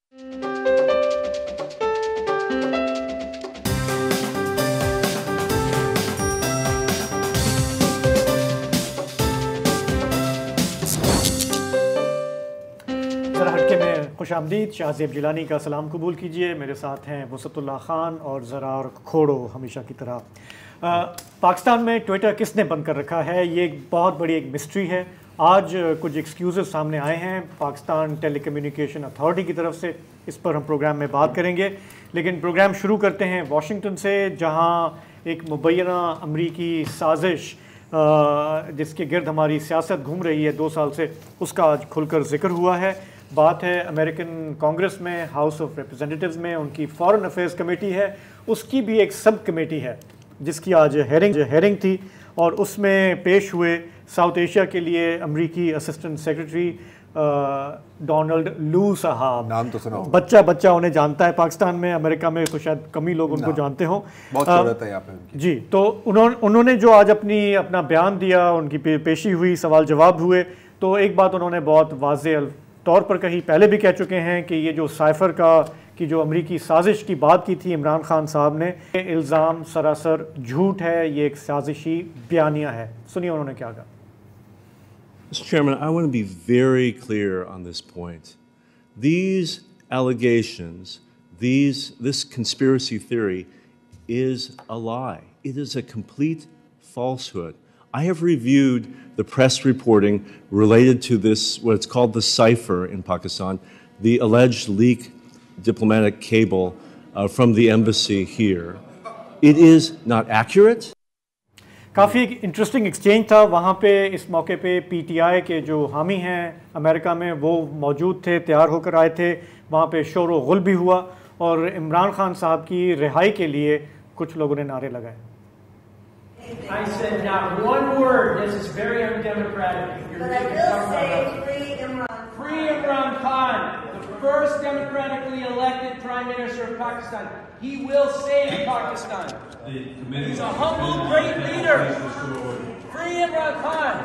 ذرا ہٹکے میں خوش آمدید، شاہزیب جیلانی کا سلام قبول کیجئے۔ میرے ساتھ ہیں وسعت اللہ خان اور زرار کھوڑو ہمیشہ کی طرح۔ پاکستان میں ٹویٹر کس نے بند کر رکھا ہے، یہ ایک بہت بڑی ایک مسٹری ہے۔ آج کچھ ایکسکیوزز سامنے آئے ہیں پاکستان ٹیلی کمیونیکیشن اتھارٹی کی طرف سے، اس پر ہم پروگرام میں بات کریں گے، لیکن پروگرام شروع کرتے ہیں واشنگٹن سے، جہاں ایک مبینہ امریکی سازش جس کے گرد ہماری سیاست گھوم رہی ہے 2 سال سے، اس کا آج کھل کر ذکر ہوا ہے۔ بات ہے امریکن کانگریس میں، ہاؤس آف ریپرزینٹیوز میں، ان کی فارن افیئرز کمیٹی ہے، اس کی بھی ایک سب کمیٹی ہے جس کی آج ہیرنگ تھی، اور اس میں پیش ہوئے ساؤتھ ایشیا کے لیے امریکی اسسٹنٹ سیکرٹری ڈونلڈ لو صاحب۔ نام تو سنا، بچہ انہیں جانتا ہے پاکستان میں، امریکہ میں تو شاید کم ہی لوگ ان کو جانتے ہوں، بہت شہرت ہے یہاں پہ۔ جی، تو انہوں نے جو آج اپنا بیان دیا، ان کی پیشی ہوئی، سوال جواب ہوئے، تو ایک بات انہوں نے بہت واضح طور پر کہی، پہلے بھی کہہ چکے ہیں کہ یہ جو سائفر کی جو امریکی سازش کی بات کی تھی عمران خان صاحب نے، یہ الزام سراسر جھوٹ ہے، یہ ایک سازشی بیانیہ ہے۔ سنیے انہوں نے کیا کہا۔ Mr. Chairman, I want to be very clear on this point. These allegations, this conspiracy theory is a lie. It is a complete falsehood. I have reviewed the press reporting related to this, what it's called the cipher in Pakistan, the alleged leak diplomatic cable from the embassy here. It is not accurate. Coffee interesting exchange تھا وہاں پہ۔ اس موقع پہ P T I کے جو حامی ہیں امریکہ میں وہ موجود تھے، تیار ہو کر آئے تھے، وہاں پہ شور و غل بھی ہوا، اور عمران خان صاحب کی رہائی کے لیے کچھ لوگوں نے نعرے لگائے۔ I said not one word. This is very undemocratic. But I will say free Imran. Free Imran Khan, the first democratically elected Prime Minister of Pakistan. He will save Pakistan. He's a humble, great leader. Free Imran Khan.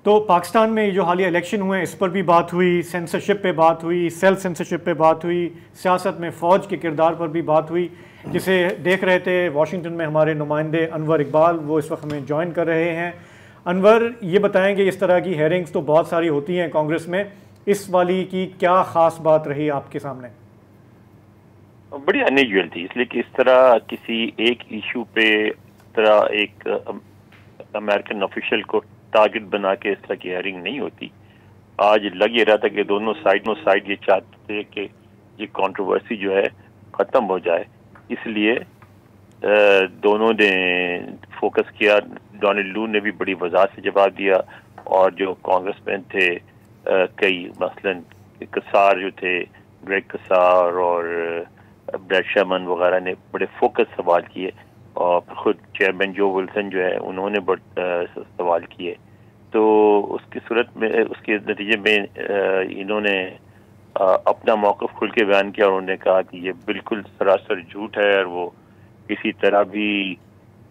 تو پاکستان میں جو حالیہ election ہوئے اس پر بھی بات ہوئی، censorship پہ بات ہوئی، سیلف سینسرشپ پہ بات ہوئی، سیاست میں فوج کے کردار پر بھی بات ہوئی، جسے دیکھ رہے تھے واشنگٹن میں ہمارے نمائندے انور اقبال، وہ اس وقت ہمیں جوائن کر رہے ہیں۔ انور، یہ بتائیں کہ اس طرح کی ہیرنگز تو بہت ساری ہوتی ہیں کانگریس میں، اس والی کی کیا خاص بات رہی آپ کے سامنے؟ بڑی انیجول تھی، اس لیے کہ اس طرح کسی ایک ایشو پہ اس طرح ایک امریکن آفیشل کو ٹارگٹ بنا کے اس طرح کی ہیئرنگ نہیں ہوتی۔ آج لگ یہ رہا تھا کہ دونوں سائڈ یہ چاہتے تھے کہ یہ کنٹروورسی جو ہے ختم ہو جائے، اس لیے دونوں نے فوکس کیا۔ ڈونلڈ لو نے بھی بڑی وضاحت سے جواب دیا، اور جو کانگریس مین تھے کئی، مثلاً کسار جو تھے، گریگ کسار اور بریڈ شرمن وغیرہ نے بڑے فوکس سوال کیے، اور خود چیئرمین جو ولسن جو ہے انہوں نے بڑے سوال کیے۔ تو اس کی صورت میں، اس کے نتیجے میں انہوں نے اپنا موقف کھل کے بیان کیا، اور انہوں نے کہا کہ یہ بالکل سراسر جھوٹ ہے، اور وہ کسی طرح بھی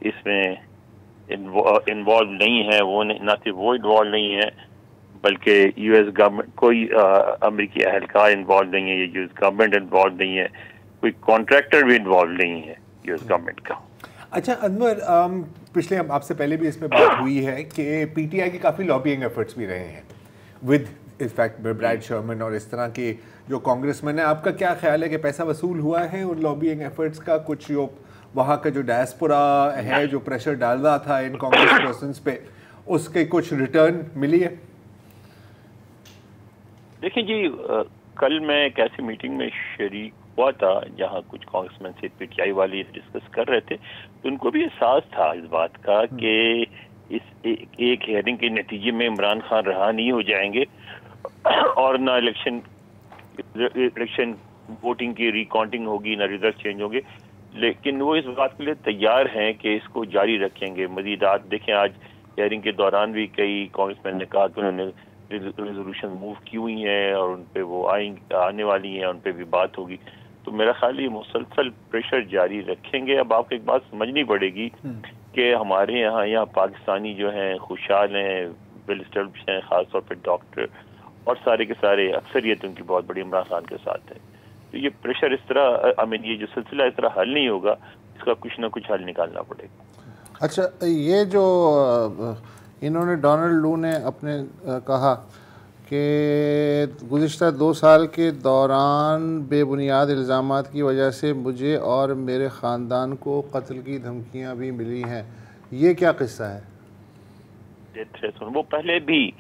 اس میں انوالو نہیں ہے۔ وہ نہ صرف وہ انوالو نہیں ہے بلکہ یو ایس گورنمنٹ، کوئی امریکی اہلکار انوالو نہیں ہے، یہ یو ایس گورنمنٹ انوالو نہیں ہے، کوئی کانٹریکٹر بھی انوالو نہیں ہے یو ایس گورنمنٹ کا۔ اچھا انور، پچھلے آپ سے پہلے بھی اس پہ بات ہوئی ہے کہ پی ٹی آئی کی کافی لابینگ ایفرٹس بھی رہے ہیں ود انفیکٹ بریڈ شرمن اور اس طرح کے جو کانگریس مین ہیں۔ آپ کا کیا خیال ہے کہ پیسہ وصول ہوا ہے ان لابینگ ایفرٹس کا؟ کچھ جو وہاں کا جو ڈائسپورا ہے جو پریشر ڈال رہا تھا ان کانگریس پرسنس پہ، اس کے کچھ ریٹرن ملی ہے؟ دیکھیں جی، کل میں ایک ایسی میٹنگ میں شریک ہوا تھا جہاں کچھ کانگریس مین سے پی ٹی آئی والی ڈسکس کر رہے تھے، تو ان کو بھی احساس تھا اس بات کا کہ اس ایک ہیئرنگ کے نتیجے میں عمران خان رہا نہیں ہو جائیں گے، اور نہ الیکشن ووٹنگ کی ریکاؤنٹنگ ہوگی، نہ ریزلٹ چینج ہوں گے، لیکن وہ اس بات کے لیے تیار ہیں کہ اس کو جاری رکھیں گے مزیدات۔ دیکھیں آج ہیئرنگ کے دوران بھی کئی کانگریس مین نے کہا کہ انہوں نے ریزولوشن موو کی ہوئی ہیں اور ان پہ وہ آنے والی ہیں، ان پہ بھی بات ہوگی۔ تو میرا خیال یہ مسلسل پریشر جاری رکھیں گے۔ اب آپ کو ایک بات سمجھنی پڑے گی کہ ہمارے یہاں پاکستانی جو ہیں خوشحال ہیں، ویل اسٹیبلش ہیں، خاص طور پہ ڈاکٹر اور سارے کے سارے اکثریت ان کی بہت بڑی عمران خان کے ساتھ ہے. تو یہ پریشر اس طرح یہ جو سلسلہ اس طرح حل نہیں ہوگا, اس کا کچھ نہ کچھ حل نکالنا پڑے گا. اچھا, یہ جو انہوں نے ڈونلڈ لو نے اپنے کہا کہ گزشتہ 2 سال کے دوران بے بنیاد الزامات کی وجہ سے مجھے اور میرے خاندان کو قتل کی دھمکیاں بھی ملی ہیں, یہ کیا قصہ ہے؟ وہ پہلے بھی,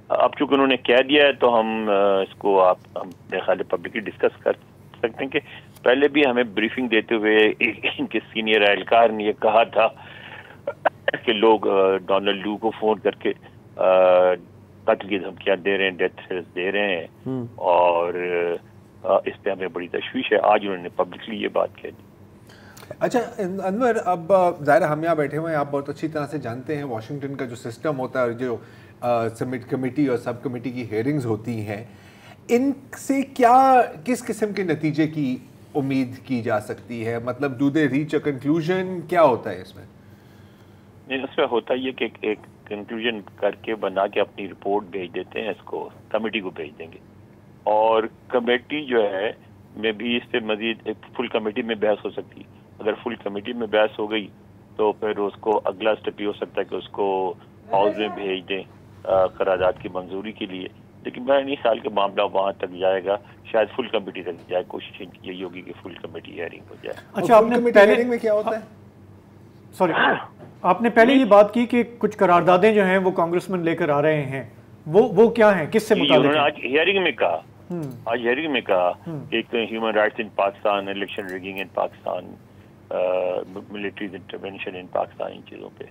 اب چونکہ انہوں نے کہہ دیا ہے تو ہم اس کو ہم میرے خیال پبلکلی ڈسکس کر سکتے ہیں کہ پہلے بھی ہمیں بریفنگ دیتے ہوئے ان کے سینئر اہلکار نے یہ کہا تھا کہ لوگ ڈونلڈ لو کو فون کر کے قتل کی دھمکیاں دے رہے ہیں, ڈیتھ تھریٹس دے رہے ہیں, اور اس پہ ہمیں بڑی تشویش ہے. آج انہوں نے پبلکلی یہ بات کہہ دی. اچھا انور, اب ظاہر ہم یہاں بیٹھے ہوئے ہیں, آپ بہت اچھی طرح سے جانتے ہیں واشنگٹن کا جو سسٹم ہوتا ہے, جو سبمٹ کمیٹی اور سب کمیٹی کی ہیئرنگز ہوتی ہیں, ان سے کس قسم کے نتیجے کی امید کی جا سکتی ہے؟ مطلب do they reach a conclusion, کیا ہوتا ہے اس میں؟ اس میں ہوتا یہ کہ ایک کنکلوژن کر کے بنا کے اپنی رپورٹ بھیج دیتے ہیں, اس کو کمیٹی کو بھیج دیں گے, اور کمیٹی جو ہے میں بھی اس سے مزید ایک فل کمیٹی میں بحث ہو سکتی. اگر فل کمیٹی میں بحث ہو گئی تو پھر اس کو اگلا سٹیپ یہ ہو سکتا ہے کہ اس کو ہاؤس میں بھیج دیں قرارداد کی منظوری کے لیے. لیکن میں نہیں خیال کہ معاملہ وہاں تک جائے گا, شاید فل کمیٹی تک جائے. کوشش یہی ہوگی کہ فل کمیٹی ہیئرنگ ہو جائے. اچھا, آپ نے پہلے میں کیا ہوتا ہے, سوری, آپ نے پہلے یہ بات کی کہ کچھ قراردادیں جو ہیں وہ کانگریسمین لے کر آ رہے ہیں, وہ کیا ہیں, کس سے متعلق انہوں نے آج ہیئرنگ میں کہا ایک ہیومن رائٹس ان پاکستان, الیکشن ریگنگ ان پاکستان, ملٹریز انٹرونشن ان پاکستان, ان چیزوں پہ.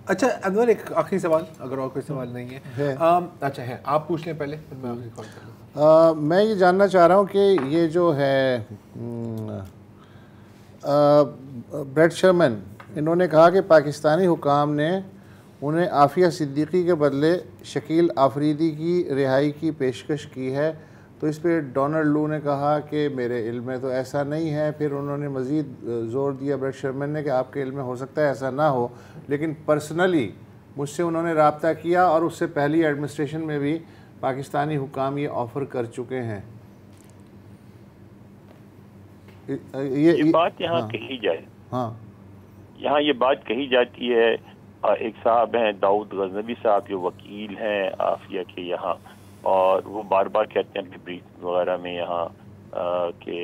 اچھا انور, ایک آخری سوال, اگر اور کوئی سوال نہیں ہے. اچھا ہے, آپ پوچھ لیں پہلے, پھر میں آخری کال کر لوں. میں یہ جاننا چاہ رہا ہوں کہ یہ جو ہے بریٹ شرمن, انہوں نے کہا کہ پاکستانی حکام نے انہیں عافیہ صدیقی کے بدلے شکیل آفریدی کی رہائی کی پیشکش کی ہے, تو اس پہ ڈونلڈ لو نے کہا کہ میرے علم میں تو ایسا نہیں ہے. پھر انہوں نے مزید زور دیا بریٹ شرمن نے کہ آپ کے علم میں ہو سکتا ہے ایسا نہ ہو, لیکن پرسنلی مجھ سے انہوں نے رابطہ کیا اور اس سے پہلی ایڈمنسٹریشن میں بھی پاکستانی حکام یہ آفر کر چکے ہیں. یہ بات یہاں کہی جائے, ہاں یہاں یہ بات کہی جاتی ہے. ایک صاحب ہیں داؤد غزنوی صاحب, جو وکیل ہیں عافیہ کے یہاں, اور وہ بار بار کہتے ہیں بریف وغیرہ میں یہاں کہ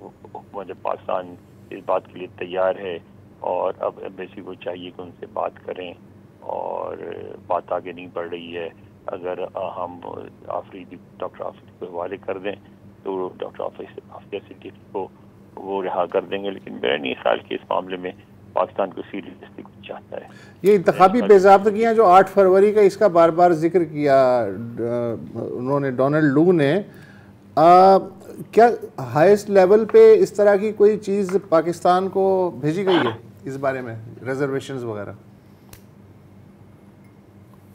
حکومت پاکستان اس بات کے لیے تیار ہے, اور اب ایمبیسی کو چاہیے کہ ان سے بات کریں, اور بات آگے نہیں بڑھ رہی ہے. اگر ہم ڈاکٹر آفریدی کو حوالے کر دیں تو ڈاکٹر عافیہ صدیقی کو وہ رہا کر دیں گے. لیکن میرا نہیں خیال کہ اس معاملے میں پاکستان کو سیریسلی کچھ چاہتا ہے. یہ انتخابی بے ضابطگیاں جو 8 فروری کا اس کا بار بار ذکر کیا انہوں نے, ڈونلڈ لو نے, کیا ہائیسٹ لیول پہ اس طرح کی کوئی چیز پاکستان کو بھیجی گئی ہے اس بارے میں, ریزرویشنز وغیرہ؟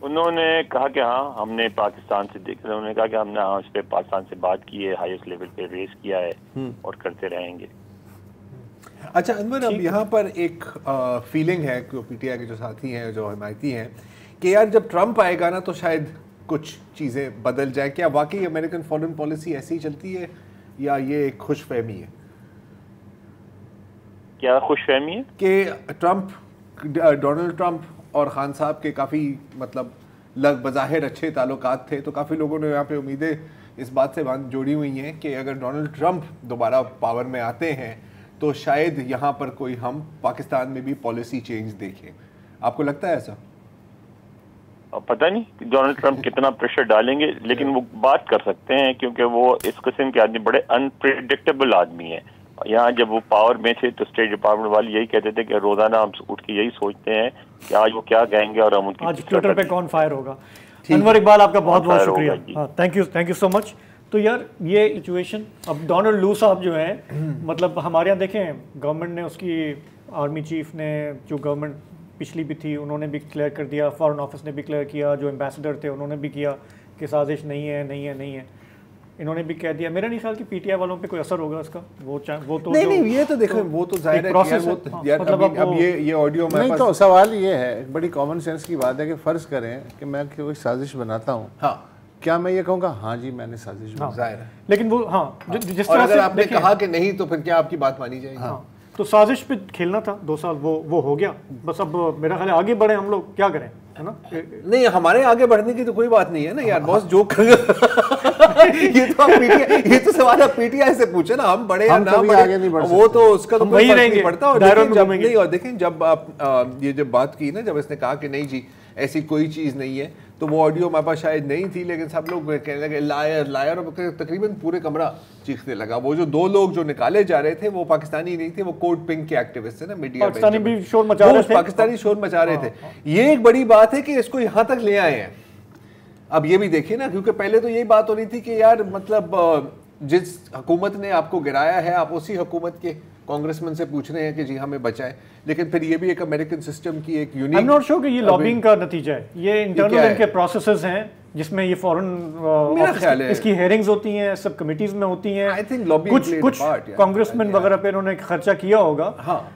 انہوں نے کہا کہ ہاں ہم نے پاکستان سے دیکھا, انہوں نے کہا کہ ہم نے اس پہ پاکستان سے بات کی ہے, ہائیسٹ لیول پہ ریز کیا ہے اور کرتے رہیں گے. اچھا انور, اب یہاں پر ایک فیلنگ ہے کہ پی ٹی آئی کے جو ساتھی ہیں, جو حمایتی ہیں, کہ یار جب ٹرمپ آئے گا نا تو شاید کچھ چیزیں بدل جائیں. کیا واقعی امریکن فارن پالیسی ایسی ہی چلتی ہے یا یہ ایک خوش فہمی ہے؟ کیا خوش فہمی ہے؟ کہ ڈونلڈ ٹرمپ اور خان صاحب کے کافی مطلب بظاہر اچھے تعلقات تھے, تو کافی لوگوں نے یہاں پہ امیدیں اس بات سے جوڑی ہوئی ہیں کہ اگر ڈونلڈ ٹرمپ دوبارہ پاور میں آتے ہیں تو شاید یہاں پر کوئی ہم پاکستان میں بھی پالیسی چینج دیکھیں. آپ کو لگتا ہے ایسا؟ پتہ نہیں ڈونلڈ ٹرمپ کتنا پریشر ڈالیں گے, لیکن وہ بات کر سکتے ہیں کیونکہ وہ اس قسم کے آدمی بڑے انپریڈکٹیبل آدمی ہیں. یہاں جب وہ پاور میں تھے تو اسٹیٹ ڈپارٹمنٹ والے یہی کہتے تھے کہ روزانہ ہم اٹھ کے یہی سوچتے ہیں کہ آج وہ کیا کہیں گے اور ہم ان کی آج ٹویٹر پہ کون فائر ہوگا. انور اقبال, آپ کا بہت بہت شکریہ, ہاں تھینک یو سو مچ. تو یار یہ سچویشن, اب ڈونلڈ لو صاحب جو ہیں, مطلب ہمارے یہاں دیکھیں گورنمنٹ نے, اس کی آرمی چیف نے, جو گورنمنٹ پچھلی بھی تھی انہوں نے بھی کلیئر کر دیا, فارن آفس نے بھی کلیئر کیا, جو ایمبیسڈر تھے انہوں نے بھی کیا کہ سازش نہیں ہے, انہوں نے بھی کہہ دیا. میرا نہیں خیال کہ پی ٹی آئی والوں پہ کوئی اثر ہوگا اس کا. وہ تو نہیں, یہ تو دیکھیں وہ تو ظاہر ہے اب یہ آڈیو میں نہیں, تو سوال یہ ہے, بڑی کامن سینس کی بات ہے کہ فرض کریں کہ میں کوئی سازش بناتا ہوں, کیا میں یہ کہوں گا ہاں جی میں نے سازش بنائی؟ ظاہر ہے. لیکن وہ ہاں جس اور طرح اگر سے آپ نے کہا کہ نہیں تو پھر کیا آپ کی بات مانی جائے گی؟ ہاں تو سازش پہ کھیلنا تھا 2 سال، وہ ہو گیا بس. اب میرا خیال ہے آگے بڑھیں ہم لوگ، کیا کریں، ہے نا. نہیں ہمارے آگے بڑھنے کی تو کوئی بات نہیں ہے نا یار باس. جو یہ تو سوال آپ پی ٹی آئی سے پوچھے نا. ہم بڑے ہم نہ کبھی بڑھے آگے نہیں بڑھ وہ تو اس کا تو کوئی فرق نہیں پڑتا. اور دیکھیں جب آپ یہ جب بات کی نا، جب اس نے کہا کہ نہیں جی ایسی کوئی چیز نہیں ہے، تو وہ آڈیو ہمارے پاس شاید نہیں تھی، لیکن سب لوگ کہنے لگے لائر لائر، اور تقریباً پورے کمرہ چیخنے لگا. وہ جو 2 لوگ جو نکالے جا رہے تھے وہ پاکستانی نہیں تھے، وہ کوڈ پنک کے ایکٹیوسٹ تھے نا، میڈیا پاکستانی بھی شور مچا رہے تھے. پاکستانی شور مچا رہے تھے. یہ ایک بڑی بات ہے کہ اس کو یہاں تک لے آئے ہیں. اب یہ بھی دیکھیں نا، کیونکہ پہلے تو یہی بات ہو رہی تھی کہ یار مطلب جس حکومت نے آپ کو گرایا ہے آپ اسی حکومت کے کانگریسمین سے پوچھ رہے ہیں کہ جی ہمیں بچائیں. لیکن پھر یہ بھی ایک امریکن سسٹم کی ایک یونیک، I'm not sure کہ یہ لابنگ کا نتیجہ ہے. یہ انٹرنل ان کے پروسیسز ہیں جس میں یہ فورن اس کی ہیئرنگز ہوتی ہیں، سب کمیٹیز میں ہوتی ہیں. کچھ کانگریسمین وغیرہ پہ انہوں نے خرچہ کیا ہوگا،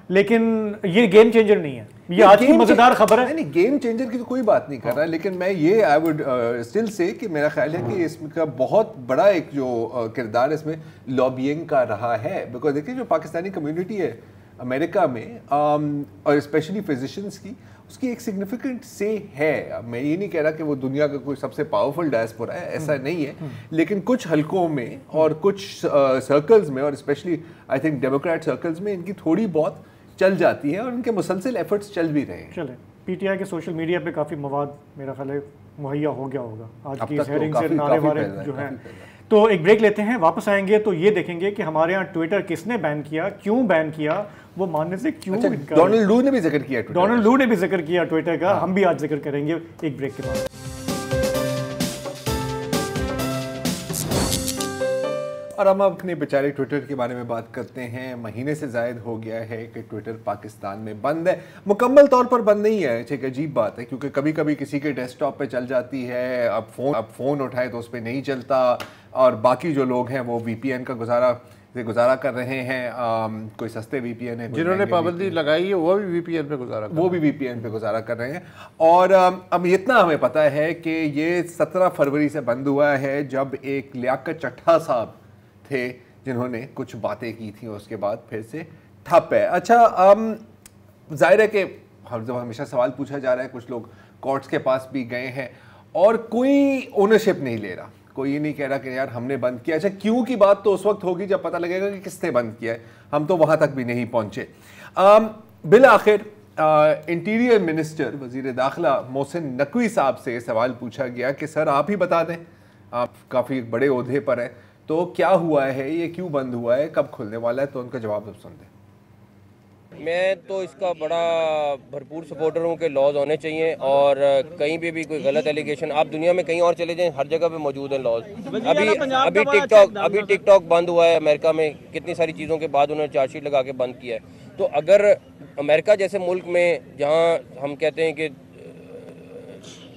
لیکن یہ گیم چینجر نہیں ہے. یہ آج کی مزیدار خبر ہے. نہیں گیم چینجر کی تو کوئی بات نہیں کر رہا، لیکن میں یہ آئی وڈ اسٹل سے کہ میرا خیال ہے کہ اس کا بہت بڑا ایک جو کردار اس میں لابینگ کا رہا ہے. بیکاز دیکھیں جو پاکستانی کمیونٹی ہے امریکہ میں، اور اسپیشلی فزیشینس کی، اس کی ایک سگنیفیکنٹ سے ہے. میں یہ نہیں کہہ رہا کہ وہ دنیا کا کوئی سب سے پاورفل ڈائسپورا ہے، ایسا نہیں ہے، لیکن کچھ حلقوں میں اور کچھ سرکلز میں، اور specially I think Democrat circles میں ان کی تھوڑی بہت چل جاتی ہے، اور ان کے مسلسل ایفرٹس چل بھی رہے ہیں. چلیں پی ٹی آئی کے سوشل میڈیا پہ کافی مواد میرا خیال ہے مہیا ہو گیا ہوگا آج کی اس ہیئرنگ سے، نعرے وارے جو ہیں. تو ایک بریک لیتے ہیں، واپس آئیں گے تو یہ دیکھیں گے کہ ہمارے ہاں ٹویٹر کس نے بین کیا، کیوں بین کیا، وہ ماننے سے کیوں انکار. ڈونلڈ لو نے بھی ذکر کیا، ڈونلڈ لو نے بھی ذکر کیا ٹویٹر کا. ہم بھی آج ذکر کریں گے ایک بریک کے بعد. اور ہم اپنے بیچارے ٹویٹر کے بارے میں بات کرتے ہیں. مہینے سے زائد ہو گیا ہے کہ ٹویٹر پاکستان میں بند ہے. مکمل طور پر بند نہیں ہے، ایک عجیب بات ہے، کیونکہ کبھی کبھی کسی کے ڈیسک ٹاپ پہ چل جاتی ہے، اب فون اٹھائے تو اس پہ نہیں چلتا، اور باقی جو لوگ ہیں وہ وی پی این کا گزارا کر رہے ہیں. کوئی سستے وی پی این ہے، جنہوں نے پابندی لگائی ہے وہ بھی وی پی این پہ گزارا کر رہے ہیں. اور اب اتنا ہمیں پتہ ہے کہ یہ 17 فروری سے بند ہوا ہے، جب ایک لیاقت چٹھا صاحب تھے جنہوں نے کچھ باتیں کی تھیں، اس کے بعد پھر سے ٹھپ ہے. اچھا ظاہر ہے کہ ہمیشہ سوال پوچھا جا رہا ہے، کچھ لوگ کورٹس کے پاس بھی گئے ہیں اور کوئی اونرشپ نہیں لے رہا، کوئی یہ نہیں کہہ رہا کہ یار ہم نے بند کیا. اچھا کیوں کی بات تو اس وقت ہوگی جب پتہ لگے گا کہ کس نے بند کیا ہے. ہم تو وہاں تک بھی نہیں پہنچے. بالآخر انٹیریئر منسٹر وزیر داخلہ محسن نقوی صاحب سے سوال پوچھا گیا کہ سر آپ ہی بتا دیں، آپ کافی بڑے عہدے پر ہیں، تو کیا ہوا ہے، یہ کیوں بند ہوا ہے، کب کھلنے والا ہے. تو ان کا جواب اب سنتے ہیں. میں تو اس کا بڑا بھرپور سپورٹر ہوں کہ لاز ہونے چاہیے، اور کہیں پہ بھی کوئی غلط ایلیگیشن، آپ دنیا میں کہیں اور چلے جائیں ہر جگہ پہ موجود ہیں لاز. ابھی ٹک ٹاک بند ہوا ہے امریکہ میں، کتنی ساری چیزوں کے بعد انہوں نے چارج شیٹ لگا کے بند کیا ہے. تو اگر امریکہ جیسے ملک میں جہاں ہم کہتے ہیں کہ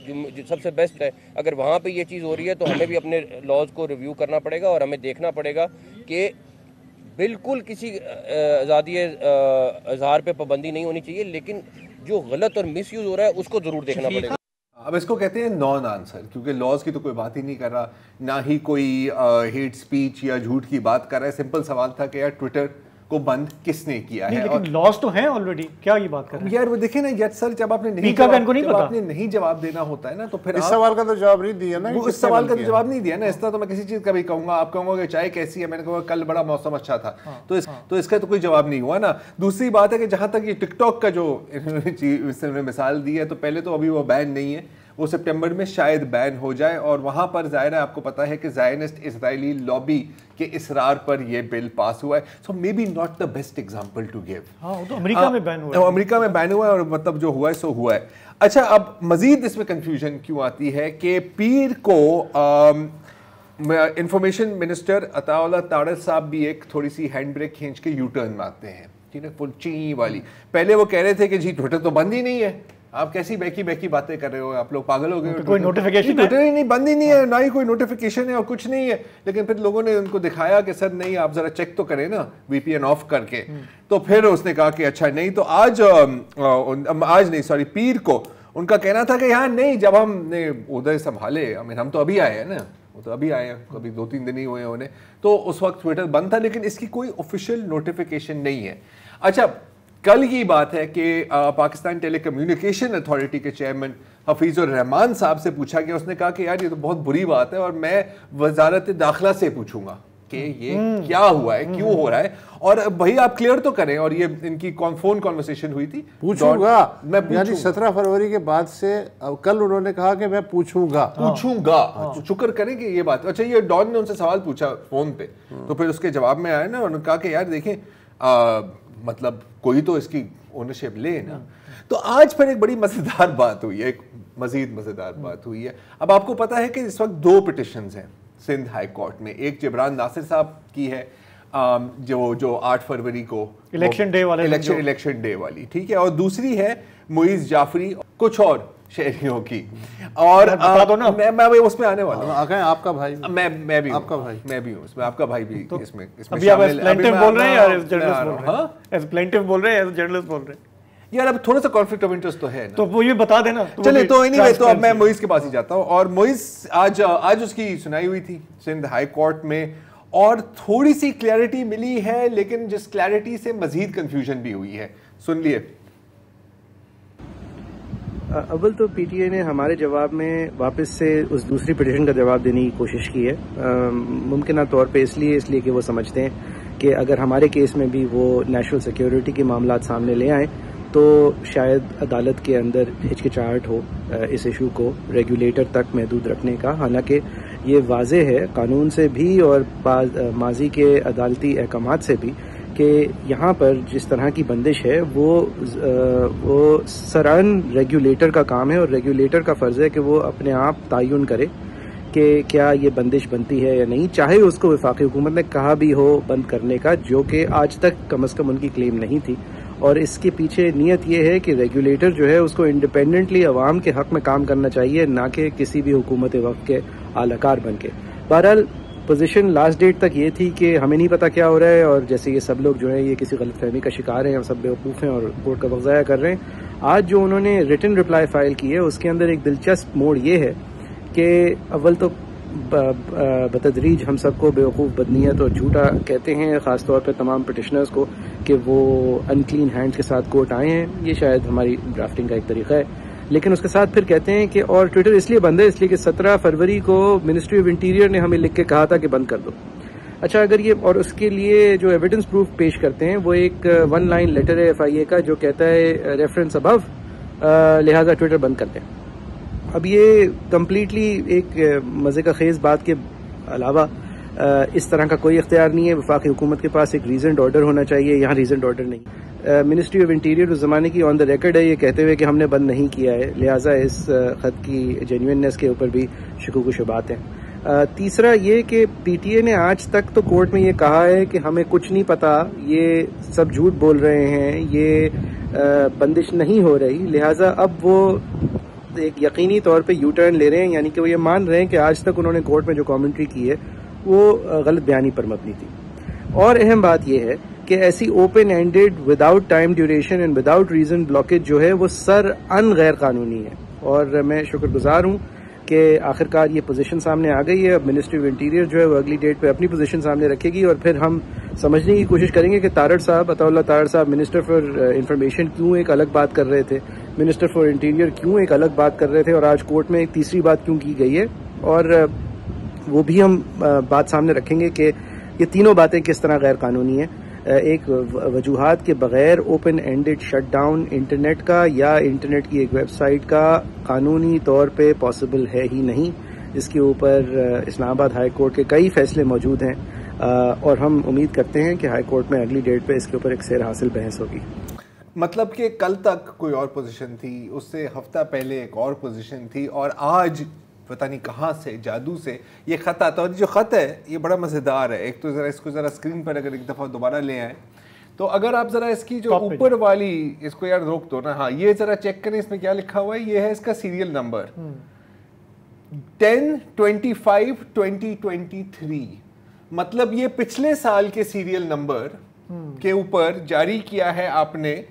جو سب سے بیسٹ ہے، اگر وہاں پہ یہ چیز ہو رہی ہے تو ہمیں بھی اپنے لاز کو ریویو کرنا پڑے گا، اور ہمیں دیکھنا پڑے گا کہ بالکل کسی آزادی اظہار پہ پابندی نہیں ہونی چاہیے، لیکن جو غلط اور مس یوز ہو رہا ہے اس کو ضرور دیکھنا پڑے گا. اب اس کو کہتے ہیں نان آنسر، کیونکہ لاز کی تو کوئی بات ہی نہیں کر رہا، نہ ہی کوئی ہیٹ سپیچ یا جھوٹ کی بات کر رہا ہے. سمپل سوال تھا کہ یار ٹویٹر کو بند کس نے کیا ہے. لیکن لاز تو ہیں آلریڈی، کیا یہ بات کر رہے ہیں یار. وہ دیکھیں نا یار سر، جب آپ نے نہیں جواب دینا ہوتا ہے نا تو پھر اس سوال کا تو جواب نہیں دیا نا. اس سوال کا تو جواب نہیں دیا نا. اس طرح تو میں کسی چیز کا بھی کہوں گا، آپ کہوں گا کہ چائے کیسی ہے، میں نے کہا کل بڑا موسم اچھا تھا، تو اس کا تو کوئی جواب نہیں ہوا نا. دوسری بات ہے کہ جہاں تک یہ ٹک ٹاک کا جو انہوں نے مثال دی ہے، تو پہلے تو ابھی وہ بین نہیں ہے، وہ سپٹمبر میں شاید بین ہو جائے. اور وہاں پر ظاہر ہے آپ کو پتا ہے کہ زائنسٹ اسرائیلی لابی کے اصرار پر یہ بل پاس ہوا ہے. So may be not the best example to give. امریکہ میں بین ہوا ہے، امریکہ میں بین ہوا ہے، اور مطلب جو ہوا ہے سو ہوا ہے. اچھا اب مزید اس میں کنفیوژن کیوں آتی ہے کہ پیر کو انفارمیشن منسٹر عطا اللہ تاڑر صاحب بھی ایک تھوڑی سی ہینڈ بریک کھینچ کے یو ٹرن مارتے ہیں، ٹھیک ہے، فل چی والی. پہلے وہ کہہ رہے تھے کہ جی ٹویٹر تو بند ہی نہیں ہے، آپ کیسی بیکی باتیں کر رہے ہو، آپ لوگ پاگل ہو گئے، کوئی نوٹیفیکیشن ٹویٹر ہی نہیں، بند ہی نہیں ہے، نہ ہی کوئی نوٹیفیکیشن ہے اور کچھ نہیں ہے. لیکن پھر لوگوں نے ان کو دکھایا کہ سر نہیں، آپ ذرا چیک تو کریں نا وی پی این آف کر کے. تو پھر اس نے کہا کہ اچھا نہیں. تو آج نہیں، سوری، پیر کو ان کا کہنا تھا کہ یہاں نہیں, جب ہم نے ادھر سنبھالے, ہم تو ابھی آئے ہیں نا, وہ تو ابھی آئے ہیں, ابھی 2-3 دن ہی ہوئے ہیں انہیں, تو اس وقت ٹویٹر بند تھا, لیکن اس کی کوئی آفیشیل نوٹیفیکیشن نہیں ہے. اچھا, کل کی بات ہے کہ پاکستان ٹیلی کمیونیکیشن اتھارٹی کے چیئرمین حفیظ الرحمان صاحب سے پوچھا گیا, اس نے کہا کہ یار یہ تو بہت بری بات ہے اور میں وزارت داخلہ سے پوچھوں گا کہ یہ کیا ہوا ہے, کیوں ہو رہا ہے, اور بھائی آپ کلیئر تو کریں. اور یہ ان کی فون کانورسیشن ہوئی تھی, پوچھوں گا, یعنی 17 فروری کے بعد سے کل انہوں نے کہا کہ میں پوچھوں گا, شکر کریں کہ یہ بات. اچھا, یہ ڈان نے ان سے سوال پوچھا فون پہ, تو پھر اس کے جواب میں آیا نا, انہوں نے کہا کہ یار دیکھیں مطلب کوئی تو اس کی اونرشپ لے نا. تو آج پھر ایک بڑی مزیدار بات ہوئی ہے, ایک مزید مزیدار بات ہوئی ہے. اب آپ کو پتا ہے کہ اس وقت 2 پٹیشنز ہیں سندھ ہائی کورٹ میں. ایک جبران ناصر صاحب کی ہے جو 8 فروری کو الیکشن ڈے والی, ٹھیک ہے, اور دوسری ہے معیز جعفری کچھ اور شہریوں کی. اور میں اس میں آنے والا ہوں, آپ کا بھائی, میں بھی آپ کا بھائی, میں بھی ہوں اس میں, آپ کا بھائی بھی اس میں بول رہے ہیں. یار اب تھوڑا سا کانفلکٹ آف انٹرسٹ تو ہے نا, تو وہ یہ بتا دینا. چلے تو اینی تو اب میں معیز کے پاس ہی جاتا ہوں. اور معیز آج اس کی سنائی ہوئی تھی سندھ ہائی کورٹ میں, اور تھوڑی سی کلیئرٹی ملی ہے, لیکن جس کلیئرٹی سے مزید کنفیوژن بھی ہوئی ہے. سن لیے. اول تو پی ٹی اے نے ہمارے جواب میں واپس سے اس دوسری پٹیشن کا جواب دینے کی کوشش کی ہے, ممکنہ طور پہ اس لیے کہ وہ سمجھتے ہیں کہ اگر ہمارے کیس میں بھی وہ نیشنل سیکیورٹی کے معاملات سامنے لے آئیں تو شاید عدالت کے اندر ہچکچاہٹ ہو اس ایشو کو ریگولیٹر تک محدود رکھنے کا. حالانکہ یہ واضح ہے قانون سے بھی اور ماضی کے عدالتی احکامات سے بھی کہ یہاں پر جس طرح کی بندش ہے وہ سران ریگولیٹر کا کام ہے, اور ریگولیٹر کا فرض ہے کہ وہ اپنے آپ تعین کرے کہ کیا یہ بندش بنتی ہے یا نہیں, چاہے اس کو وفاقی حکومت نے کہا بھی ہو بند کرنے کا, جو کہ آج تک کم از کم ان کی کلیم نہیں تھی. اور اس کے پیچھے نیت یہ ہے کہ ریگولیٹر جو ہے اس کو انڈیپینڈنٹلی عوام کے حق میں کام کرنا چاہیے, نہ کہ کسی بھی حکومت وقت کے اعلی کار بن کے. بہرحال پوزیشن لاسٹ ڈیٹ تک یہ تھی کہ ہمیں نہیں پتا کیا ہو رہا ہے, اور جیسے یہ سب لوگ جو ہے یہ کسی غلط فہمی کا شکار ہیں, ہم سب بیوقوف ہیں اور کورٹ کا وقت ضائع کر رہے ہیں. آج جو انہوں نے ریٹن رپلائی فائل کی ہے اس کے اندر ایک دلچسپ موڑ یہ ہے کہ اول تو بتدریج ہم سب کو بیوقوف, بدنیت اور جھوٹا کہتے ہیں, خاص طور پہ تمام پٹیشنرز کو, کہ وہ انکلین ہینڈ کے ساتھ کورٹ آئے ہیں. یہ شاید ہماری ڈرافٹنگ کا ایک طریقہ ہے. لیکن اس کے ساتھ پھر کہتے ہیں کہ اور ٹویٹر اس لیے بند ہے اس لیے کہ 17 فروری کو منسٹری آف انٹیریئر نے ہمیں لکھ کے کہا تھا کہ بند کر دو. اچھا, اگر یہ, اور اس کے لیے جو ایویڈنس پروف پیش کرتے ہیں وہ ایک 1 لائن لیٹر ہے FIA کا جو کہتا ہے ریفرنس ابو, لہذا ٹویٹر بند کر دیں. اب یہ کمپلیٹلی ایک مزے کا خیز بات کے علاوہ اس طرح کا کوئی اختیار نہیں ہے. وفاقی حکومت کے پاس ایک ریزنڈ آرڈر ہونا چاہیے, یہاں ریزنڈ آرڈر نہیں. منسٹری آف انٹیریئر اس زمانے کی آن دا ریکارڈ ہے یہ کہتے ہوئے کہ ہم نے بند نہیں کیا ہے, لہٰذا اس خط کی جینوئننیس کے اوپر بھی شکوک و شبہات ہیں. تیسرا یہ کہ پی ٹی اے نے آج تک تو کورٹ میں یہ کہا ہے کہ ہمیں کچھ نہیں پتا, یہ سب جھوٹ بول رہے ہیں, یہ بندش نہیں ہو رہی. لہٰذا اب وہ ایک یقینی طور پہ یو ٹرن لے رہے ہیں, یعنی کہ وہ یہ مان رہے ہیں کہ آج تک انہوں نے کورٹ میں جو کامنٹری کی ہے وہ غلط بیانی پر مبنی تھی. اور اہم بات یہ ہے کہ ایسی open ended without time duration and without reason blockage جو ہے وہ ان غیر قانونی ہے. اور میں شکر گزار ہوں کہ آخرکار یہ پوزیشن سامنے آ گئی ہے. اب منسٹری آف انٹیریئر جو ہے وہ اگلی ڈیٹ پہ اپنی پوزیشن سامنے رکھے گی, اور پھر ہم سمجھنے کی کوشش کریں گے کہ تارڑ صاحب, عطا اللہ تارڑ صاحب منسٹر فار انفارمیشن کیوں ایک الگ بات کر رہے تھے, منسٹر فار انٹیریئر کیوں ایک الگ بات کر رہے تھے, اور آج کورٹ میں ایک تیسری بات کیوں کی گئی ہے. اور وہ بھی ہم بات سامنے رکھیں گے کہ یہ تینوں باتیں کس طرح غیر قانونی ہیں. ایک وجوہات کے بغیر open ended shut down internet کا یا انٹرنیٹ کی ایک ویب سائٹ کا قانونی طور پہ پاسبل ہے ہی نہیں. اس کے اوپر اسلام آباد ہائی کورٹ کے کئی فیصلے موجود ہیں, اور ہم امید کرتے ہیں کہ ہائی کورٹ میں اگلی ڈیٹ پہ اس کے اوپر ایک سیر حاصل بحث ہوگی. مطلب کہ کل تک کوئی اور پوزیشن تھی, اس سے ہفتہ پہلے ایک اور پوزیشن تھی, اور آج پتہ نہیں کہاں سے جادو سے یہ خط آتا ہے. اور جو خط ہے یہ بڑا مزیدار ہے. ایک تو ذرا اس کو ذرا اسکرین پر اگر ایک دفعہ دوبارہ لے آئیں تو اگر آپ ذرا اس کی جو اوپر والی اس کو یار روک دو نا, ہاں یہ ذرا چیک کریں اس میں کیا لکھا ہوا ہے. یہ ہے اس کا سیریل نمبر 10/25/2023. مطلب یہ پچھلے سال کے سیریل نمبر کے اوپر جاری کیا ہے آپ نے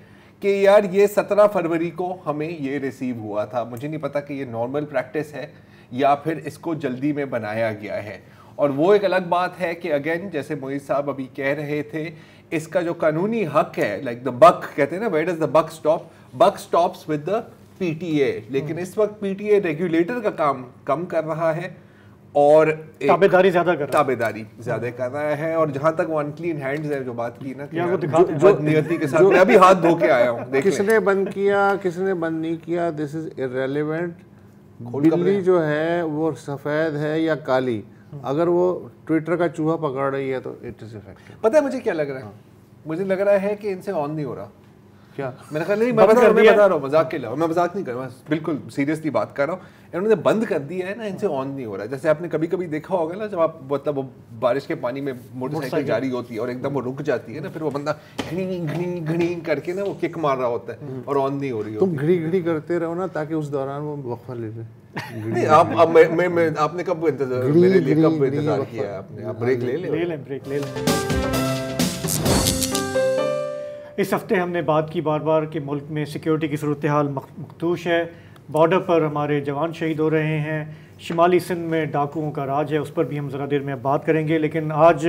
کہ یار یہ 17 فروری کو ہمیں یہ ریسیو ہوا تھا. مجھے نہیں پتا کہ یہ نارمل پریکٹس ہے یا پھر اس کو جلدی میں بنایا گیا ہے. اور وہ ایک الگ بات ہے کہ اگین جیسے معیز صاحب ابھی کہہ رہے تھے, اس کا جو قانونی حق ہے, لائک دا بک کہتے ہیں نا, where does the book stop, book stops with the P T A. لیکن اس وقت پی ٹی اے ریگولیٹر کا کام کم کر رہا ہے اور تابعداری زیادہ کر رہا ہے. اور جہاں تک وہ انکلین ہینڈز ہے جو بات کی نا, جو نیتی کے ساتھ میں ابھی ہاتھ دھو کے آیا ہوں, کس نے بند کیا کس نے بند نہیں کیا, دس از ارریلیونٹ. بلی جو ہے وہ سفید ہے یا کالی, اگر وہ ٹویٹر کا چوہا پکڑ رہی ہے تو اٹ از افیکٹو. پتہ ہے مجھے کیا لگ رہا ہے, مجھے لگ رہا ہے کہ ان سے آن نہیں ہو رہا. کیا میں نے کہا نہیں, میں بتا رہا ہوں مذاق کے علاوہ, میں مذاق نہیں کر رہا, میں بالکل سیریسلی بات کر رہا ہوں. انہوں نے بند کر دیا ہے نا, ان سے آن نہیں ہو رہا. جیسے آپ نے کبھی کبھی دیکھا ہوگا نا, جب آپ مطلب وہ بارش کے پانی میں موٹر سائیکل جاری ہوتی ہے اور ایک دم وہ رک جاتی ہے نا, پھر وہ بندہ گھڑی گھڑی کر کے نا وہ کک مار رہا ہوتا ہے اور آن نہیں ہو رہی ہوتی. تم گھڑی گھڑی کرتے رہو نا تاکہ اس دوران وہ وقفہ لے لے. آپ نے کب میرے لیے کب انتظار کیا ہے؟ آپ نے بریک لے لیں. اس ہفتے ہم نے بات کی بار بار کہ ملک میں سیکیورٹی کی صورتحال مخدوش ہے. بارڈر پر ہمارے جوان شہید ہو رہے ہیں, شمالی سندھ میں ڈاکوؤں کا راج ہے, اس پر بھی ہم ذرا دیر میں بات کریں گے. لیکن آج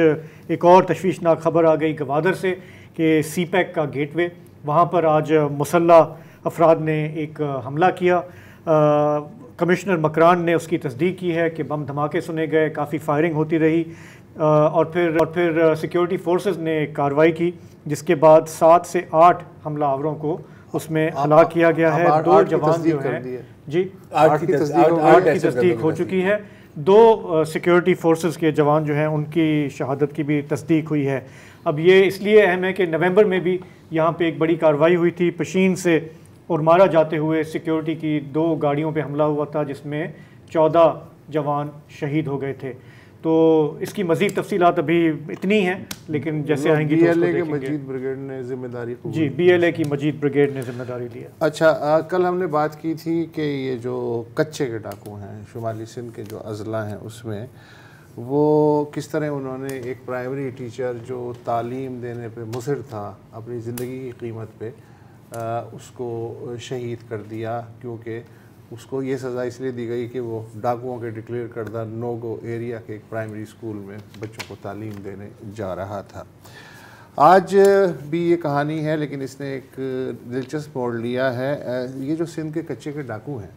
ایک اور تشویشناک خبر آ گئی گوادر سے کہ سی پیک کا گیٹ وے, وہاں پر آج مسلح افراد نے ایک حملہ کیا. کمشنر مکران نے اس کی تصدیق کی ہے کہ بم دھماکے سنے گئے, کافی فائرنگ ہوتی رہی, اور پھر سیکیورٹی فورسز نے کارروائی کی, جس کے بعد 7 سے 8 حملہ آوروں کو اس میں ہلاک کیا گیا ہے. 2 جوان جو ہیں, جی 8 کی تصدیق ہو چکی ہے. 2 سیکیورٹی فورسز کے جوان جو ہیں ان کی شہادت کی بھی تصدیق ہوئی ہے. اب یہ اس لیے اہم ہے کہ نومبر میں بھی یہاں پہ ایک بڑی کارروائی ہوئی تھی, پشین سے اور مارا جاتے ہوئے سیکیورٹی کی 2 گاڑیوں پہ حملہ ہوا تھا, جس میں 14 جوان شہید ہو گئے تھے. تو اس کی مزید تفصیلات ابھی اتنی ہیں, لیکن جیسے آئیں گی تو اس کو دیکھیں گے. مجید بریگیڈ نے ذمہ داری جی بی ایل اے کی مجید بریگیڈ نے ذمہ داری لیا. اچھا, کل ہم نے بات کی تھی کہ یہ جو کچے کے ڈاکو ہیں شمالی سندھ کے جو اضلاع ہیں اس میں, وہ کس طرح انہوں نے ایک پرائمری ٹیچر جو تعلیم دینے پہ مصر تھا اپنی زندگی کی قیمت پہ, اس کو شہید کر دیا, کیونکہ اس کو یہ سزا اس لیے دی گئی کہ وہ ڈاکوؤں کے ڈکلیئر کردہ نو گو ایریا کے ایک پرائمری اسکول میں بچوں کو تعلیم دینے جا رہا تھا. آج بھی یہ کہانی ہے, لیکن اس نے ایک دلچسپ موڑ لیا ہے. یہ جو سندھ کے کچے کے ڈاکو ہیں,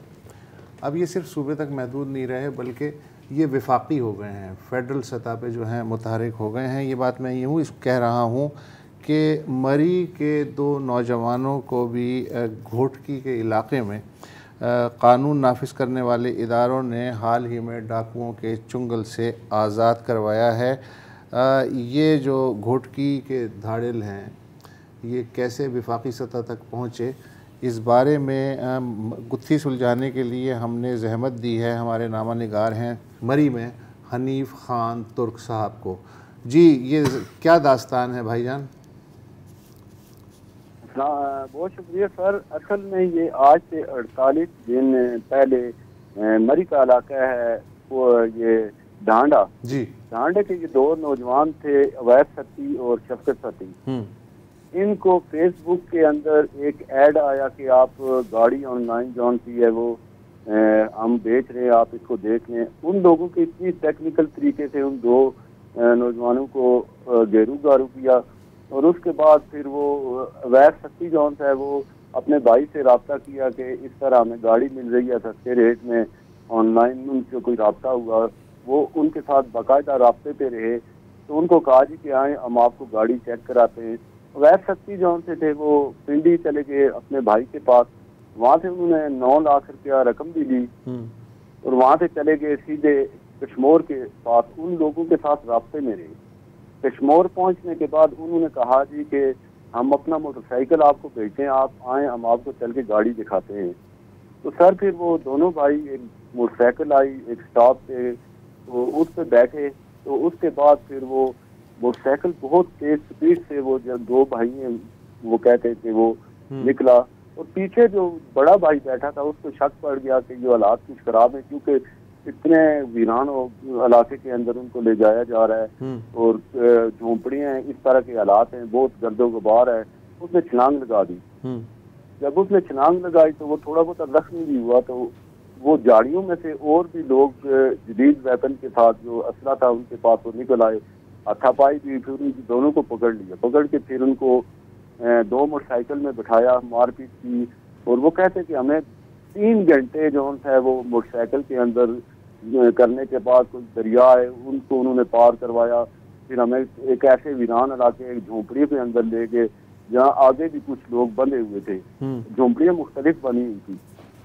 اب یہ صرف صوبے تک محدود نہیں رہے بلکہ یہ وفاقی ہو گئے ہیں, فیڈرل سطح پہ جو ہیں متحرک ہو گئے ہیں. یہ بات میں یوں کہہ رہا ہوں کہ مری کے 2 نوجوانوں کو بھی گھوٹکی کے علاقے میں قانون نافذ کرنے والے اداروں نے حال ہی میں ڈاکوؤں کے چنگل سے آزاد کروایا ہے. یہ جو گھوٹکی کے دھاڑل ہیں یہ کیسے وفاقی سطح تک پہنچے, اس بارے میں گتھی سلجھانے کے لیے ہم نے زحمت دی ہے ہمارے نامہ نگار ہیں مری میں حنیف خان ترک صاحب کو. جی یہ کیا داستان ہے بھائی جان؟ بہت شکریہ سر. اصل میں یہ آج سے 48 دن پہلے مری کا علاقہ ہے وہ یہ ڈھانڈا, جی ڈھانڈے کے یہ 2 نوجوان تھے, اویس ستی اور شفقت ستی. ان کو فیس بک کے اندر ایک ایڈ آیا کہ آپ گاڑی آن لائن جون سی ہے وہ ہم بیچ رہے ہیں, آپ اس کو دیکھ لیں. ان لوگوں کے اتنی ٹیکنیکل طریقے سے ان 2 نوجوانوں کو گیرو گارو کیا, اور اس کے بعد پھر وہ اویس ستی جون ہے وہ اپنے بھائی سے رابطہ کیا کہ اس طرح ہمیں گاڑی مل رہی ہے سستے ریٹ میں, آن لائن ان سے کوئی رابطہ ہوا, وہ ان کے ساتھ باقاعدہ رابطے پہ رہے. تو ان کو کہا جی کہ آئیں ہم آپ کو گاڑی چیک کراتے ہیں. اویس ستی جون سے تھے وہ پنڈی چلے گئے اپنے بھائی کے پاس, وہاں سے انہوں نے 9 لاکھ روپیہ رقم بھی لی اور وہاں سے چلے گئے سیدھے کشمور کے پاس, ان لوگوں کے ساتھ رابطے میں رہے. کشمور پہنچنے کے بعد انہوں نے کہا جی کہ ہم اپنا موٹر سائیکل آپ کو بھیجتے ہیں, آپ آئیں ہم آپ کو چل کے گاڑی دکھاتے ہیں. تو سر پھر وہ دونوں بھائی, ایک موٹر سائیکل آئی ایک سٹاپ پہ, تو اس پہ بیٹھے. تو اس کے بعد پھر وہ موٹر سائیکل بہت تیز سپیڈ سے وہ جب 2 بھائی ہیں وہ کہتے کہ وہ نکلا, اور پیچھے جو بڑا بھائی بیٹھا تھا اس کو شک پڑ گیا کہ یہ حالات کچھ خراب ہیں, کیونکہ اتنے ویران علاقے کے اندر ان کو لے جایا جا رہا ہے اور جھونپڑیاں ہیں, اس طرح کے حالات ہیں, بہت گرد و غبار ہے. اس نے چھلانگ لگا دی. جب اس نے چھلانگ لگائی تو وہ تھوڑا بہت زخمی بھی ہوا، تو وہ جاڑیوں میں سے اور بھی لوگ جدید ویپن کے ساتھ جو اسلحہ تھا ان کے پاس وہ نکل آئے، ہاتھا پائی بھی، پھر ان کی دونوں کو پکڑ لیا، پکڑ کے پھر ان کو 2 موٹر سائیکل میں بٹھایا، مار پیٹ کی، اور وہ کہتے کہ ہمیں 3 گھنٹے جو ہے وہ موٹر سائیکل کے اندر کرنے کے بعد کچھ دریا ہے ان کو انہوں نے پار کروایا، پھر ہمیں ایک ایسے ویران علاقے ایک جھونپڑی کے اندر لے گئے جہاں آگے بھی کچھ لوگ بندے ہوئے تھے، جھونپڑیاں مختلف بنی ہوئی تھی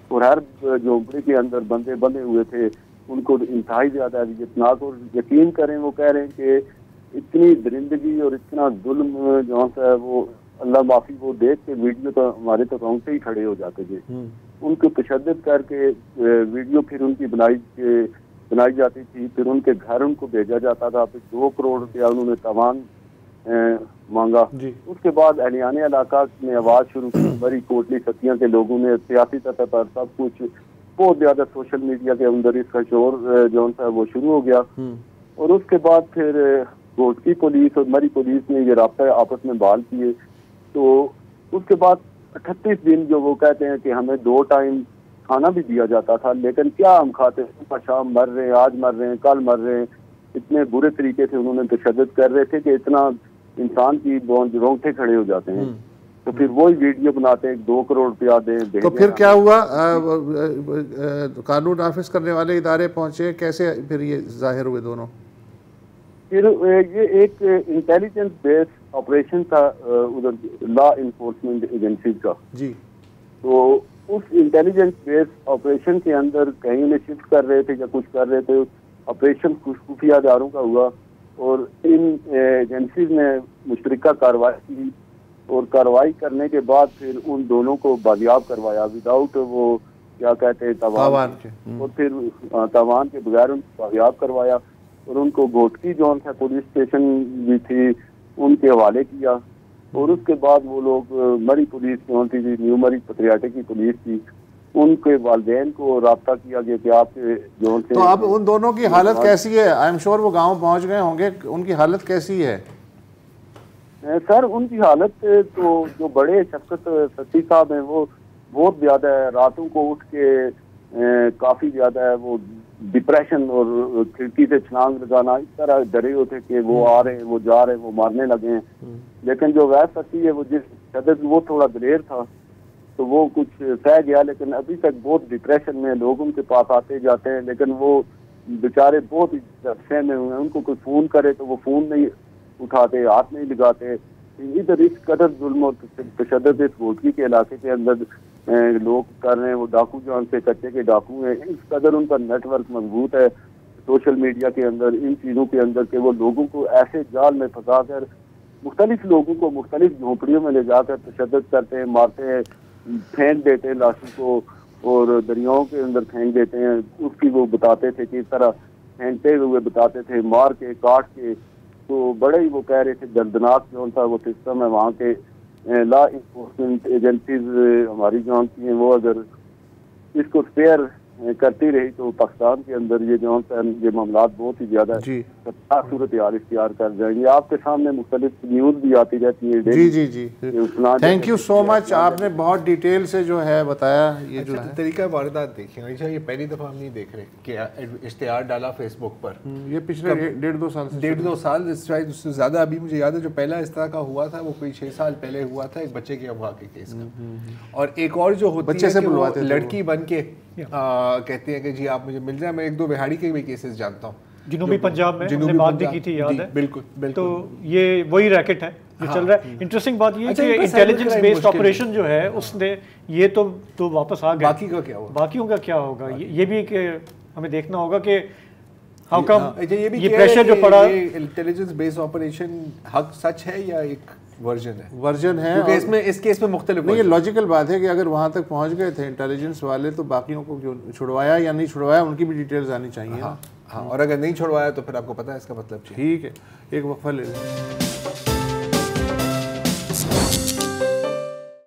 اور ہر جھونپڑی کے اندر بندے بندے ہوئے تھے، ان کو انتہائی زیادہ اذیتناک، اور یقین کریں وہ کہہ رہے ہیں کہ اتنی درندگی اور اتنا ظلم جو ہے وہ اللہ معافی، وہ دیکھ کے ویڈیو تو ہمارے تو رونگٹے ہی کھڑے ہو جاتے تھے، ان کو تشدد کر کے ویڈیو پھر ان کی بنائی جاتی تھی، پھر ان کے گھر ان کو بھیجا جاتا تھا، پھر 2 کروڑ روپیہ انہوں نے تاوان مانگا، اس کے بعد اہلیان علاقہ نے آواز شروع کی، بڑی کوٹلی ستیاں کے لوگوں نے سیاسی سطح پر سب کچھ بہت زیادہ سوشل میڈیا کے اندر اس کا شور جو ہے وہ شروع ہو گیا، اور اس کے بعد پھر گوٹکی پولیس اور مری پولیس نے یہ رابطہ آپس میں بحال کیے، تو اس کے بعد 38 دن جو وہ کہتے ہیں کہ ہمیں 2 ٹائم کھانا بھی دیا جاتا تھا، لیکن کیا ہم کھاتے ہیں، شام مر رہے ہیں، آج مر رہے ہیں، کل مر رہے ہیں، اتنے برے طریقے سے انہوں نے تشدد کر رہے تھے کہ اتنا انسان کی رونگٹے کھڑے ہو جاتے ہیں، تو پھر وہی ویڈیو بناتے ہیں 2 کروڑ روپیہ دیں، تو پھر کیا ہوا؟ قانون نافذ کرنے والے ادارے پہنچے، کیسے پھر یہ ظاہر ہوئے دونوں؟ پھر یہ ایک انٹیلیجنس بیس آپریشن تھا ادھر لا انفورسمنٹ ایجنسیز کا، جی، تو اس انٹیلیجنس بیس آپریشن کے اندر کہیں انہیں شفٹ کر رہے تھے یا کچھ کر رہے تھے، آپریشن خفیہ اداروں کا ہوا اور ان ایجنسیز نے مشترکہ کارروائی کی، اور کارروائی کرنے کے بعد پھر ان دونوں کو بازیاب کروایا وداؤٹ وہ کیا کہتے ہیں تاوان، اور پھر تاوان کے بغیر ان کو بازیاب کروایا، اور ان کو گوٹکی جون تھا پولیس اسٹیشن بھی تھی ان کے حوالے کیا، اور اس کے بعد وہ لوگ مری پولیس جون تھی، نیو مری پٹریاٹے کی پولیس تھی، ان کے والدین کو رابطہ کیا گیا کہ آپ کے جون سے، تو اب ان دونوں کی حالت کیسی ہے؟ آئی ایم شور وہ گاؤں پہنچ گئے ہوں گے، ان کی حالت کیسی ہے؟ سر ان کی حالت تو جو بڑے شفقت ستی صاحب ہیں وہ بہت زیادہ ہے، راتوں کو اٹھ کے کافی زیادہ ہے وہ ڈپریشن اور کھڑکی سے چھلانگ لگانا، اس طرح ڈرے ہوتے کہ وہ آ رہے ہیں، وہ جا رہے ہیں، وہ مارنے لگے ہیں، لیکن جو ویس ستی ہے وہ جس شدت وہ تھوڑا دلیر تھا تو وہ کچھ سہ گیا، لیکن ابھی تک بہت ڈپریشن میں لوگ ان کے پاس آتے جاتے ہیں، لیکن وہ بیچارے بہت سہمے ہوئے ہیں، ان کو کوئی فون کرے تو وہ فون نہیں اٹھاتے، ہاتھ نہیں لگاتے، ادھر اس قدر ظلم اور تشدد اس گوٹکی کے علاقے کے اندر لوگ کر رہے ہیں، وہ ڈاکو جان سے کچے کے ڈاکو ہیں، اس قدر ان کا نیٹ ورک مضبوط ہے سوشل میڈیا کے اندر ان چیزوں کے اندر کہ وہ لوگوں کو ایسے جال میں پھنسا کر مختلف لوگوں کو مختلف جھونپڑیوں میں لے جا کر تشدد کرتے ہیں، مارتے ہیں، پھینک دیتے ہیں لاشوں کو اور دریاؤں کے اندر پھینک دیتے ہیں، اس کی وہ بتاتے تھے کہ اس طرح پھینکتے ہوئے بتاتے تھے، مار کے کاٹ کے، تو بڑے ہی وہ کہہ رہے تھے دردناک جو تھا وہ سسٹم ہے وہاں کے لا انفورسمنٹ ایجنسیز ہماری جان کی ہیں، وہ اگر اس کو فیئر کرتی رہی تو پاکستان کے اندر یہ جو یہ معاملات بہت ہی زیادہ صورتحال اختیار کر جائیں گے۔ آپ کے سامنے مختلف نیوز بھی آتی رہتی ہے۔ جی جی جی، تھینک یو سو مچ، آپ نے بہت ڈیٹیل سے جو ہے بتایا۔ یہ جو طریقہ واردات دیکھیں عائشہ، یہ پہلی دفعہ ہم نہیں دیکھ رہے کہ اشتہار ڈالا فیس بک پر، یہ پچھلے 1.5-2 سال سے، 1.5-2 سال اس سے زیادہ۔ ابھی مجھے یاد ہے جو پہلا اس طرح کا ہوا تھا وہ کوئی 6 سال پہلے ہوا تھا، ایک بچے کے اغوا کے کیس کا، اور ایک اور جو ہوتی ہے کہ وہ لڑکی بن کے کہتے ہیں کہ جی آپ مجھے مل جائیں۔ میں 1-2 بہاڑی کے بھی کیسز جانتا ہوں جنوبی پنجاب میں، انہوں نے بات بھی کی تھی، یاد ہے؟ بالکل، تو یہ وہی ریکٹ ہے جو چل رہا ہے۔ انٹرسٹنگ بات یہ ہے کہ انٹیلیجنس بیسڈ آپریشن جو ہے اس نے یہ تو واپس آ گیا، باقی کا کیا ہوگا، باقیوں کا کیا ہوگا، یہ بھی کہ ہمیں دیکھنا ہوگا کہ ہاؤ کم یہ پریشر جو پڑا۔ انٹیلیجنس بیسڈ آپریشن حق سچ ہے یا ایک ورژن ہے؟ کیونکہ اس کیس میں مختلف نہیں، یہ لاجیکل بات ہے کہ اگر وہاں تک پہنچ گئے تھے انٹیلیجنس والے تو باقیوں کو جو چھڑوایا یا نہیں چھڑوایا ان کی بھی ڈیٹیلز آنی چاہیے۔ ہاں، اور اگر نہیں چھڑوایا تو پھر آپ کو پتہ ہے اس کا مطلب۔ ٹھیک ہے، ایک وقفہ لے لیں۔